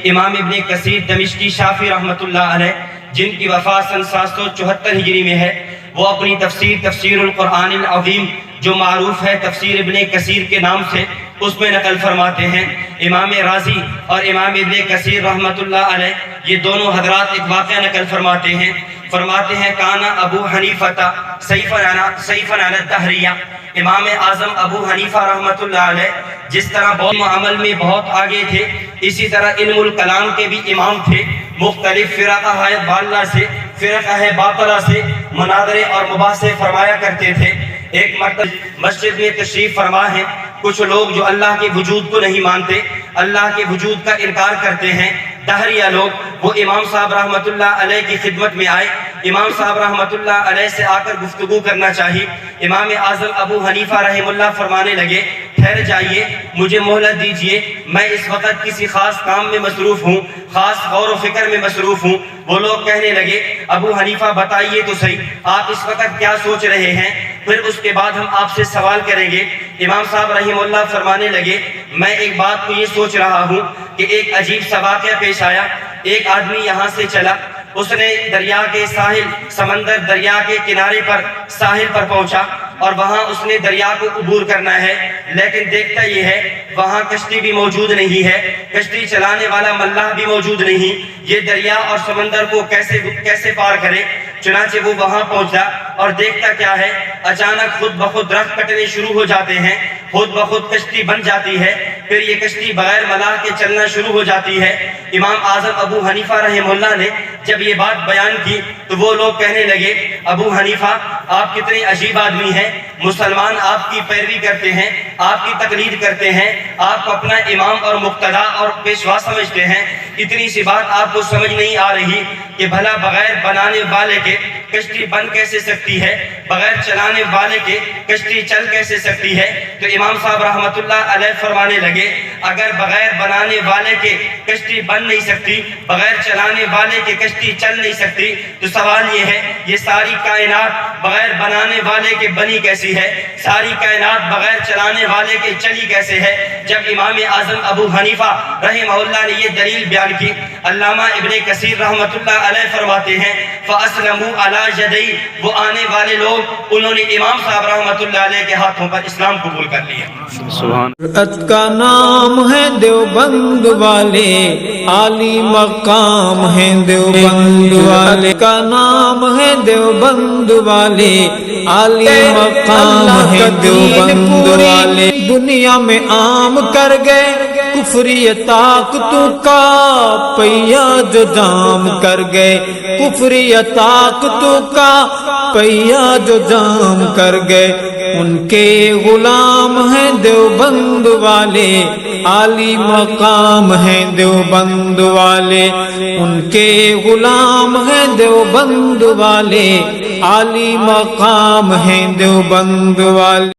امام ابن کثیر دمشقی شافعی رحمۃ اللہ علیہ، جن کی وفات سن 774 ہجری میں ہے، وہ اپنی تفسیر القرآن العظیم جو معروف ہے تفسیر ابن کثیر کے نام سے، اس میں نقل فرماتے ہیں۔ امام رازی اور امام ابن کثیر رحمۃ اللہ علیہ یہ دونوں حضرات ایک واقعہ نقل فرماتے ہیں کانا ابو حنیفہ سیفا علی الدہریہ، امام اعظم ابو حنیفہ رحمۃ اللہ علیہ جس طرح بہت عمل میں بہت آگے تھے، اسی طرح علم الکلام کے بھی امام تھے۔ مختلف فرقہ باطلہ سے مناظرے اور مباحثے فرمایا کرتے تھے۔ ایک مرتبہ مسجد میں تشریف فرما ہیں، کچھ لوگ جو اللہ کے وجود کو نہیں مانتے، اللہ کے وجود کا انکار کرتے ہیں، دہریہ لوگ، وہ امام صاحب رحمۃ اللہ علیہ کی خدمت میں آئے۔ امام صاحب رحمۃ اللہ علیہ سے آ کر گفتگو کرنا چاہی۔ امام اعظم ابو حنیفہ رحمہ اللہ فرمانے لگے، ٹھہر جائیے، مجھے مہلت دیجئے، میں اس وقت کسی خاص کام میں مصروف ہوں، خاص غور و فکر میں مصروف ہوں۔ وہ لوگ کہنے لگے، ابو حنیفہ بتائیے تو صحیح، آپ اس وقت کیا سوچ رہے ہیں، پھر اس کے بعد ہم آپ سے سوال کریں گے۔ امام صاحب رحمہ اللہ فرمانے لگے، میں ایک بات کو یہ سوچ رہا ہوں کہ ایک عجیب سا واقعہ پیش آیا۔ ایک آدمی یہاں سے چلا، اس نے دریا کے ساحل، سمندر دریا کے کنارے پر ساحل پر پہنچا اور وہاں اس نے دریا کو عبور کرنا ہے، لیکن دیکھتا یہ ہے وہاں کشتی بھی موجود نہیں ہے، کشتی چلانے والا ملاح بھی موجود نہیں، یہ دریا اور سمندر کو کیسے پار کرے؟ چنانچہ وہ وہاں پہنچا اور دیکھتا کیا ہے، اچانک خود بخود درخت کٹنے شروع ہو جاتے ہیں، خود بخود کشتی بن جاتی ہے، پھر یہ کشتی بغیر ملاح کے چلنا شروع ہو جاتی ہے۔ امام اعظم ابو حنیفہ رحمہ اللہ نے جب یہ بات بیان کی تو وہ لوگ کہنے لگے، ابو حنیفہ آپ کتنے عجیب آدمی ہیں، مسلمان آپ کی پیروی کرتے ہیں، آپ کی تقلید کرتے ہیں، آپ کو اپنا امام اور مقتدا اور پیشوا سمجھتے ہیں، اتنی سی بات آپ کو سمجھ نہیں آ رہی کہ بھلا بغیر بنانے والے کے کشتی بن کیسے سکتی ہے، بغیر چلانے والے کے کشتی چل کیسے سکتی ہے؟ تو امام صاحب رحمۃ اللہ علیہ فرمانے لگے، اگر بغیر بنانے والے کے کشتی بن نہیں سکتی، بغیر چلانے والے کے کشتی چل نہیں سکتی، تو سوال یہ ہے یہ ساری کائنات بغیر بنانے والے کے بنی کیسی ہے، ساری کائنات بغیر چلانے والے کے چلی کیسے ہے؟ جب امام اعظم ابو حنیفہ رحمہ اللہ نے یہ دلیل بیان کی، علامہ ابن کثیر رحمۃ اللہ علیہ فرماتے ہیں فَأَسْلَمُوا عَلَى يَدَيْهِ، وہ آنے والے لوگ انہوں نے امام صاحب رحمۃ اللہ علیہ کے ہاتھوں پر اسلام قبول کر لیا۔ جرأت کا نام ہے دیوبند والے، عالی مقام ہے دیوبند والے کا نام ہے دیوبند والے، عالی مقام ہے دیوبند والے۔ دنیا میں عام کر گئے کفری طاقتوں کا پہیا جو جام کر گئے، کفری طاقتوں کا پہیا جو جام کر گئے، ان کے غلام ہیں دیوبند والے، عالی مقام ہیں دیوبند والے، ان کے غلام ہیں دیوبند والے، عالی مقام ہیں دیوبند والے۔